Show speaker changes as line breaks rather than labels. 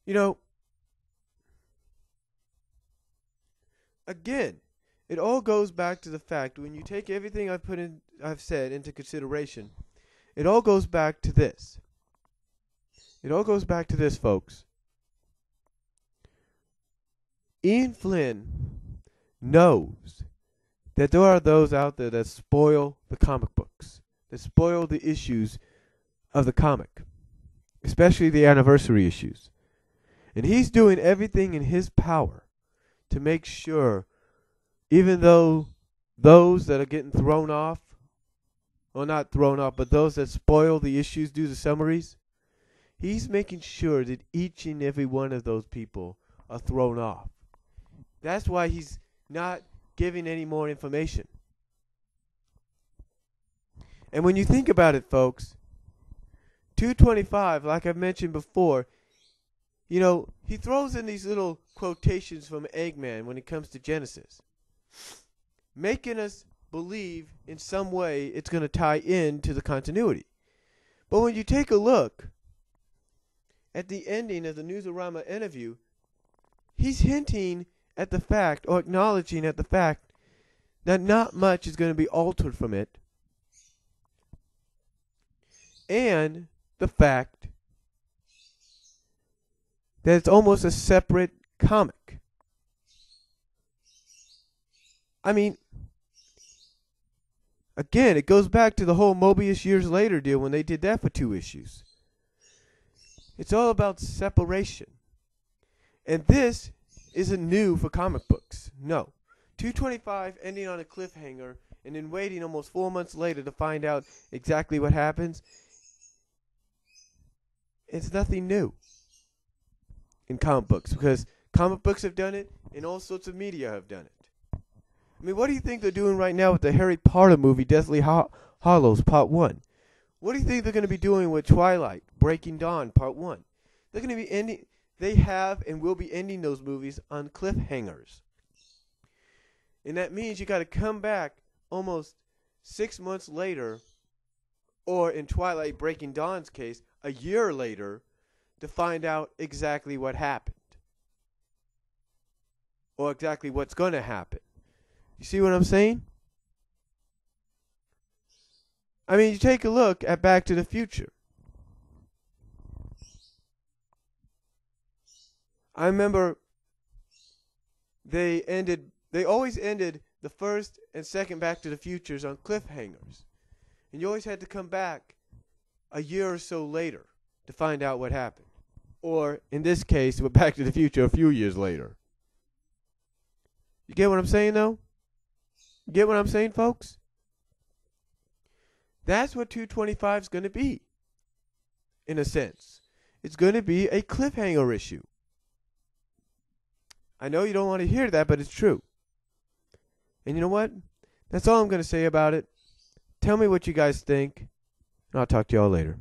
You know, again, it all goes back to the fact when you take everything I've said into consideration, it all goes back to this. It all goes back to this, folks. Ian Flynn knows that there are those out there that spoil the comic books, that spoil the issues of the comic, especially the anniversary issues. And he's doing everything in his power to make sure, even though those that are getting thrown off, or not thrown off, but those that spoil the issues due to summaries, he's making sure that each and every one of those people are thrown off. That's why he's not giving any more information. And when you think about it, folks, 225, like I've mentioned before, you know, he throws in these little quotations from Eggman when it comes to Genesis, making us believe in some way it's going to tie in to the continuity. But when you take a look at the ending of the Newsarama interview, he's hinting at the fact, or acknowledging at the fact, that not much is going to be altered from it. And the fact that it's almost a separate comic. I mean, again, it goes back to the whole Mobius Years Later deal when they did that for 2 issues. It's all about separation. And this isn't new for comic books. No. 225 ending on a cliffhanger and then waiting almost 4 months later to find out exactly what happens. It's nothing new in comic books, because comic books have done it and all sorts of media have done it. I mean, what do you think they're doing right now with the Harry Potter movie, Deathly Hallows Part 1? What do you think they're going to be doing with Twilight, Breaking Dawn Part 1? They're going to be ending, they have and will be ending those movies on cliffhangers. And that means you got to come back almost 6 months later, or in Twilight Breaking Dawn's case, a year later, to find out exactly what happened. Or exactly what's going to happen. You see what I'm saying? I mean, you take a look at Back to the Future. I remember they always ended the first and second Back to the Futures on cliffhangers. And you always had to come back a year or so later to find out what happened. Or, in this case, with Back to the Future a few years later. You get what I'm saying, though? You get what I'm saying, folks? That's what 225 is going to be, in a sense. It's going to be a cliffhanger issue. I know you don't want to hear that, but it's true. And you know what? That's all I'm going to say about it. Tell me what you guys think, and I'll talk to y'all later.